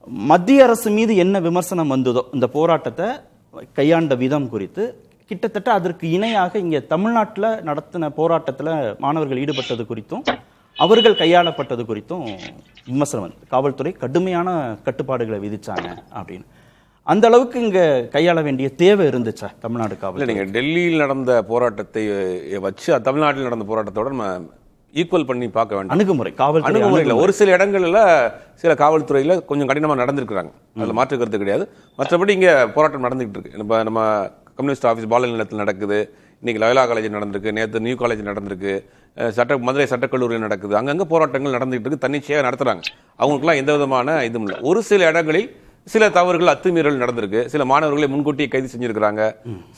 மத்திய அரசு மீது என்ன விமர்சனம் வந்ததோ இந்த போராட்டத்தை கையாண்ட விதம் குறித்து கிட்டத்தட்ட அதற்கு இணையாக இங்கே தமிழ்நாட்டில் நடத்தின போராட்டத்தில் மாணவர்கள் ஈடுபட்டது குறித்தும் அவர்கள் கையாளப்பட்டது குறித்தும் விமர்சனம் வந்து காவல்துறை கடுமையான கட்டுப்பாடுகளை விதிச்சாங்க அப்படின்னு. அந்த அளவுக்கு இங்க கையாள வேண்டிய தேவை இருந்துச்சா தமிழ்நாடு காவல்? நீங்க டெல்லியில் நடந்த போராட்டத்தை வச்சு தமிழ்நாட்டில் நடந்த போராட்டத்தோட நம்ம ஈக்குவல் பண்ணி பார்க்க வேண்டும். அணுகுமுறை காவல் அணுகுமுறையில் ஒரு சில இடங்களில் சில காவல்துறையில் கொஞ்சம் கடினமாக நடந்திருக்கிறாங்க, அதில் மாற்று கருத்து கிடையாது. மற்றபடி இங்கே போராட்டம் நடந்துகிட்டு இருக்கு. இப்போ நம்ம கம்யூனிஸ்ட் ஆஃபீஸ் பாலல் நிலையத்தில் நடக்குது, இன்னைக்கு லயோலா காலேஜ் நடந்திருக்கு, நேற்று நியூ காலேஜ் நடந்திருக்கு, மதுரை சட்டக்கல்லூரியில் நடக்குது. அங்கங்கே போராட்டங்கள் நடந்துகிட்டு இருக்கு, தன்னிச்சையாக நடத்துகிறாங்க. அவங்களுக்குலாம் எந்த விதமான இதுவும் இல்லை. ஒரு சில இடங்களில் சில தவறுகள் அத்துமீறல் நடந்திருக்கு, சில மாணவர்களை முன்கூட்டியே கைது செஞ்சிருக்கிறாங்க,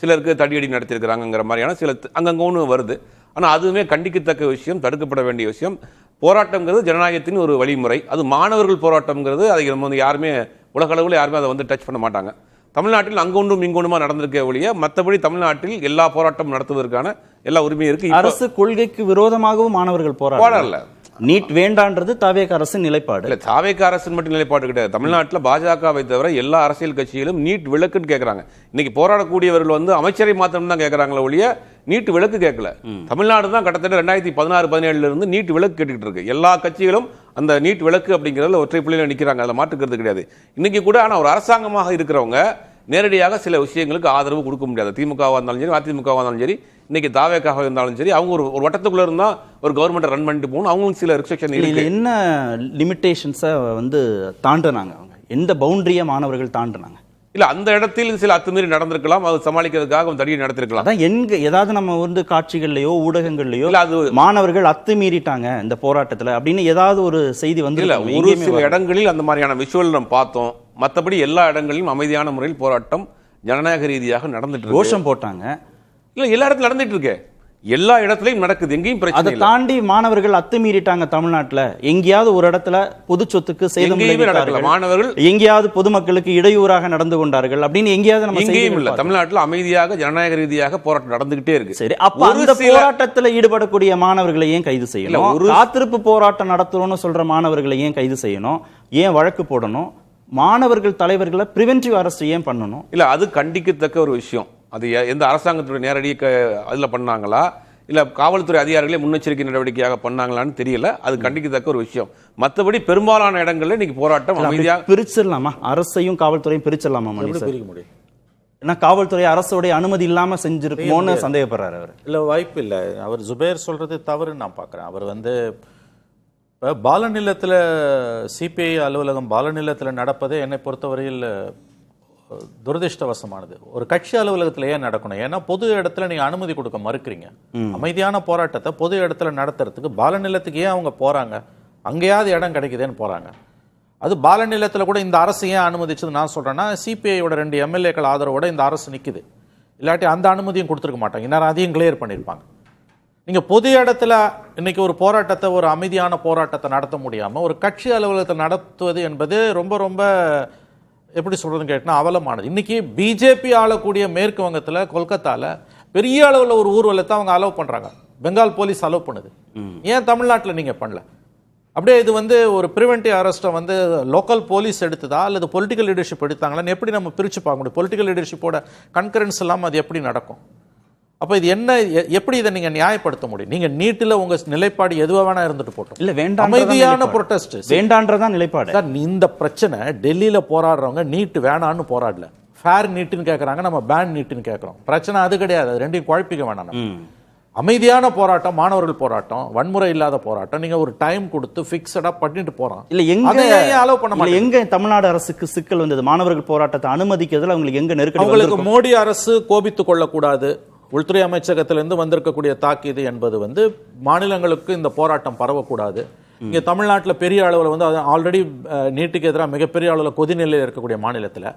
சிலருக்கு தடியடி நடத்திருக்கிறாங்கிற மாதிரியான சில அங்கங்கே ஒன்று வருது. ஆனால் அதுவுமே கண்டிக்கத்தக்க விஷயம், தடுக்கப்பட வேண்டிய விஷயம். போராட்டங்கிறது ஜனநாயகத்தின் ஒரு வழிமுறை. அது மாணவர்கள் போராட்டங்கிறது அதை நம்ம வந்து யாருமே உலக அளவில் யாருமே அதை வந்து டச் பண்ண மாட்டாங்க. தமிழ்நாட்டில் அங்கொன்றும் இங்கொன்றுமா நடந்திருக்க ஒழிய மற்றபடி தமிழ்நாட்டில் எல்லா போராட்டம் நடத்துவதற்கான எல்லா உரிமையும் இருக்கு. அரசு கொள்கைக்கு விரோதமாகவும் மாணவர்கள் போராடல. நீட் வேண்டான்றது தாவேக அரசின் நிலைப்பாடு இல்ல. தாவேக அரசின் மட்டும் நிலைப்பாடு கிடையாது. தமிழ்நாட்டில் பாஜகவை தவிர எல்லா அரசியல் கட்சிகளும் நீட் விலக்குன்னு கேட்கறாங்க. இன்னைக்கு போராடக்கூடியவர்கள் வந்து அமைச்சரை மாத்திரம் தான் கேட்கறாங்களே ஒழிய நீட் விலக்கு கேட்கல. தமிழ்நாடு தான் கிட்டத்தட்ட 2016-17 இருந்து நீட் விலக்கு கேட்டுக்கிட்டு இருக்கு. எல்லா கட்சிகளும் அந்த நீட் விலக்கு அப்படிங்கிறதுல ஒற்றை புள்ளியில நிற்கிறாங்க, அதில் மாற்றுக்கிறது கிடையாது. இன்னைக்கு கூட ஆனால் ஒரு அரசாங்கமாக இருக்கிறவங்க நேரடியாக சில விஷயங்களுக்கு ஆதரவு கொடுக்க முடியாது. திமுகவாக இருந்தாலும் சரி, அதிமுகவாக இருந்தாலும் சரி, இன்னைக்கு தாவேக்காக இருந்தாலும் சரி, அவங்க ஒரு வட்டத்துக்குள்ள இருந்தா ஒரு கவர்மெண்ட் ரன் பண்ணிட்டு போகணும். அவங்களுக்கு சில ரெஸ்ட்ரிக்ஷன் இருக்கு. என்ன லிமிட்டேஷன்ஸை வந்து தாண்டினாங்க, அவங்க எந்த பவுண்டரியை மாணவர்கள் தாண்டினாங்க? இல்ல, அந்த இடத்தில் சில அத்துமீறி நடந்திருக்கலாம், அது சமாளிக்கிறதுக்காக தடியை நடத்திருக்கலாம். அதான் எங்க ஏதாவது நம்ம வந்து காட்சிகள்லயோ ஊடகங்கள்லயோ அது மாணவர்கள் அத்துமீறிட்டாங்க இந்த போராட்டத்துல அப்படின்னு ஏதாவது ஒரு செய்தி வந்து இல்ல. ஒரு சில இடங்களில் அந்த மாதிரியான விஷுவல் நம்ம பார்த்தோம். மற்றபடி எல்லா இடங்களிலும் அமைதியான முறையில் போராட்டம் ஜனநாயக ரீதியாக நடந்துட்டு இருக்கு. கோஷம் போட்டாங்க. இல்ல, எல்லா இடத்துல நடந்துட்டு இருக்கு, எல்லா இடத்துலயும் நடக்குது, எங்கேயும் பிரச்சனை இல்லை. அதை தாண்டி மாணவர்கள் அத்துமீறிட்டாங்க. தமிழ்நாட்டில் எங்கேயாவது ஒரு இடத்துல பொது சொத்துக்கு சேதம் நடக்கல, மாணவர்கள் எங்கேயாவது பொதுமக்களுக்கு இடையூறாக நடந்து கொண்டார்கள் அப்படின்னு எங்கேயாவது நம்ம எங்கேயும் இல்ல. தமிழ்நாட்டில் அமைதியாக ஜனநாயக ரீதியாக போராட்டம் நடந்துகிட்டே இருக்கு. சரி, அப்ப அந்த போராட்டத்தில் ஈடுபடக்கூடிய மாணவர்களை ஏன் கைது செய்யணும்? ஒரு காத்திருப்பு போராட்டம் நடத்தணும்னு சொல்ற மாணவர்களை ஏன் கைது செய்யணும்? ஏன் வழக்கு போடணும்? மாணவர்கள் தலைவர்களை பிரிவென்டிவ் அரெஸ்ட் ஏன் பண்ணணும்? இல்ல, அது கண்டிக்கத்தக்க ஒரு விஷயம். அது எந்த அரசாங்கத்துடைய நேரடி அதில் பண்ணாங்களா இல்லை காவல்துறை அதிகாரிகளே முன்னெச்சரிக்கை நடவடிக்கையாக பண்ணாங்களான்னு தெரியல. அது கண்டிக்கத்தக்க ஒரு விஷயம். மற்றபடி பெரும்பாலான இடங்கள்ல இன்னைக்கு போராட்டம் அமைதியாக பிரிச்சிடலாமா? அரசையும் காவல்துறையும் பிரிச்சிடலாமா? பிரிக்க முடியும். ஏன்னா காவல்துறை அரசுடைய அனுமதி இல்லாம செஞ்சிருக்கோன்னு சந்தேகப்படுறாரு அவர். இல்லை, வாய்ப்பு இல்லை. அவர் ஜுபேர் சொல்றது தவறுன்னு நான் பார்க்குறேன். அவர் வந்து இப்போ பாலநிலத்தில் சிபிஐ அலுவலகம் பாலநிலத்தில் நடப்பதே என்னை பொறுத்தவரையில் துரதிருஷ்டவசமானது. ஒரு கட்சி அலுவலகத்தில் ஏன் நடக்கணும்? ஏன்னா பொது இடத்துல நீங்க அனுமதி கொடுக்க மறுக்கிறீங்க. அமைதியான போராட்டத்தை பொது இடத்துல நடத்துறதுக்கு பாலநிலத்துக்கு ஏன் அவங்க போறாங்க? அங்கேயாவது இடம் கிடைக்குதுன்னு போறாங்க. அது பாலநிலத்தில் கூட இந்த அரசு ஏன் அனுமதிச்சது நான் சொல்றேன்னா, சிபிஐயோட 2 எம்எல்ஏக்கள் ஆதரவோட இந்த அரசு நிக்குது. இல்லாட்டி அந்த அனுமதியும் கொடுத்துருக்க மாட்டாங்க, இன்னும் அதையும் கிளியர் பண்ணியிருப்பாங்க. நீங்க பொது இடத்துல இன்னைக்கு ஒரு போராட்டத்தை, ஒரு அமைதியான போராட்டத்தை நடத்த முடியாம ஒரு கட்சி அலுவலகத்தை நடத்துவது என்பது ரொம்ப ரொம்ப எப்படி சொல்றதுன்னு கேட்டால் அவலமானது. இன்னைக்கு பிஜேபி ஆளக்கூடிய மேற்கு வங்கத்தில் கொல்கத்தாவில் பெரிய அளவில் ஒரு ஊர்வலத்தை அவங்க அலோவ் பண்றாங்க. பெங்கால் போலீஸ் அலோவ் பண்ணுது. ஏன் தமிழ்நாட்டில் நீங்க பண்ணல? அப்படியே இது வந்து ஒரு பிரிவென்டிவ் அரெஸ்ட்டை வந்து லோக்கல் போலீஸ் எடுத்ததா அல்லது பொலிட்டிக்கல் லீடர்ஷிப் எடுத்தாங்களான்னு எப்படி நம்ம பிரித்து பார்க்க முடியும்? பொலிட்டிக்கல் லீடர்ஷிப்போட கன்கரன்ஸ் இல்லாமல் அது எப்படி நடக்கும்? அப்போ இது என்ன, எப்படி இதை நீங்க நியாயப்படுத்த முடியும்? நீங்க நீட்டில் உங்க நிலைப்பாடு எதுவாக வேணா இருந்துட்டு போட்டோம். இல்ல, வேண்டாம், அமைதியான ப்ரொடெஸ்ட் வேண்டான்றதான் நிலைப்பாடு. இந்த பிரச்சனை டெல்லியில போராடுறவங்க நீட் வேணான்னு போராடல, ஃபேர் நீட்டுன்னு கேட்கறாங்க, நம்ம பேன் நீட்டுன்னு கேட்கறோம். பிரச்சனை அது கிடையாது. அது ரெண்டையும் குழப்பிக்க வேணாம். அமைதியான போராட்டம், மாணவர்கள் போராட்டம், வன்முறை இல்லாத போராட்டம், நீங்க ஒரு டைம் கொடுத்து ஃபிக்ஸடா பண்ணிட்டு போறோம். இல்ல, எங்க தமிழ்நாடு அரசுக்கு சிக்கல் வந்தது? மாணவர்கள் போராட்டத்தை அனுமதிக்கிறதுல அவங்களுக்கு எங்க நெருக்கடி? அவங்களுக்கு மோடி அரசு கோபித்துக் கொள்ளக்கூடாது. உள்துறை அமைச்சகத்திலிருந்து வந்திருக்கக்கூடிய தாக்கீது என்பது வந்து மாநிலங்களுக்கு இந்த போராட்டம் பரவக்கூடாது. இங்கே தமிழ்நாட்டில் பெரிய அளவில் வந்து ஆல்ரெடி நீட்டுக்கு எதிராக மிகப்பெரிய அளவில் கொதிநிலையில் இருக்கக்கூடிய மாநிலத்தில்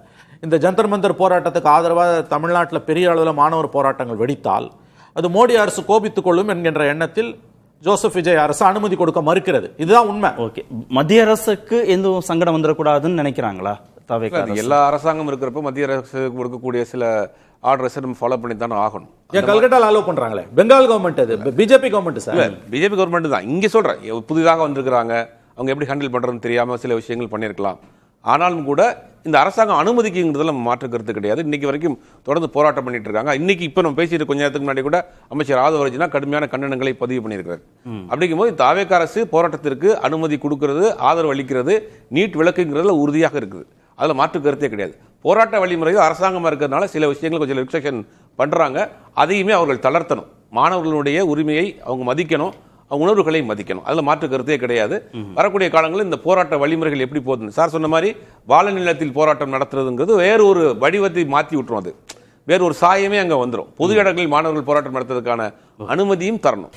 இந்த ஜந்தர் மந்தர் போராட்டத்துக்கு ஆதரவாக தமிழ்நாட்டில் பெரிய அளவில் மாணவர் போராட்டங்கள் வெடித்தால் அது மோடி அரசு கோபித்துக் கொள்ளும் என்கின்ற எண்ணத்தில் ஜோசப் விஜய் அரசு அனுமதி கொடுக்க மறுக்கிறது. இதுதான் உண்மை. ஓகே, மத்திய அரசுக்கு எந்த சங்கடம் வந்துடக்கூடாதுன்னு நினைக்கிறாங்களா? எல்லா அரசாங்கம் இருக்கிறப்ப மத்திய அரசு கொடுக்கக்கூடிய சில ஆர்டர்ஸை நம்ம ஃபாலோ பண்ணி தானே ஆகணும். கல்கட்டால அலோவ் பண்றாங்களே, பெங்கால் கவர்மெண்ட், அது BJP government sir. BJP government தான். இங்கே சொல்றேன், புதிதாக வந்திருக்கிறாங்க, அவங்க எப்படி ஹேண்டில் பண்றதுன்னு தெரியாம சில விஷயங்கள் பண்ணியிருக்கலாம். ஆனாலும் கூட இந்த அரசாங்கம் அனுமதிக்குங்கிறதுல நம்ம மாற்று கருத்து கிடையாது. இன்னைக்கு வரைக்கும் தொடர்ந்து போராட்டம் பண்ணிட்டு இருக்காங்க. இன்னைக்கு இப்போ நம்ம பேசிட்டு கொஞ்ச நேரத்துக்கு முன்னாடி கூட அமைச்சர் ஆதவர்ஜினா கடுமையான கண்டனங்களை பதிவு பண்ணியிருக்கிறார். அப்படிங்கும்போது தாவேக அரசு போராட்டத்திற்கு அனுமதி கொடுக்கிறது, ஆதரவு அளிக்கிறது, நீட் விலக்குங்கிறதுல உறுதியாக இருக்குது. அதில் மாற்று கருத்தே கிடையாது. போராட்ட வழிமுறையில் அரசாங்கமாக இருக்கிறதுனால சில விஷயங்கள் கொஞ்சம் ரிஸ்ட்ரிக்ஷன் பண்ணுறாங்க. அதையுமே அவர்கள் தளர்த்தணும். மாணவர்களுடைய உரிமையை அவங்க மதிக்கணும், அவங்க உணர்வுகளை மதிக்கணும். அதில் மாற்று கருத்தே கிடையாது. வரக்கூடிய காலங்களில் இந்த போராட்ட வழிமுறைகள் எப்படி போகுதுன்னு சார் சொன்ன மாதிரி வாழ நிலத்தில் போராட்டம் நடத்துறதுங்கிறது வேறு ஒரு வடிவத்தை மாற்றி விட்டுரும். அது வேறு ஒரு சாயமே அங்கே வந்துடும். பொது இடங்களில் மாணவர்கள் போராட்டம் நடத்துறதுக்கான அனுமதியும் தரணும்.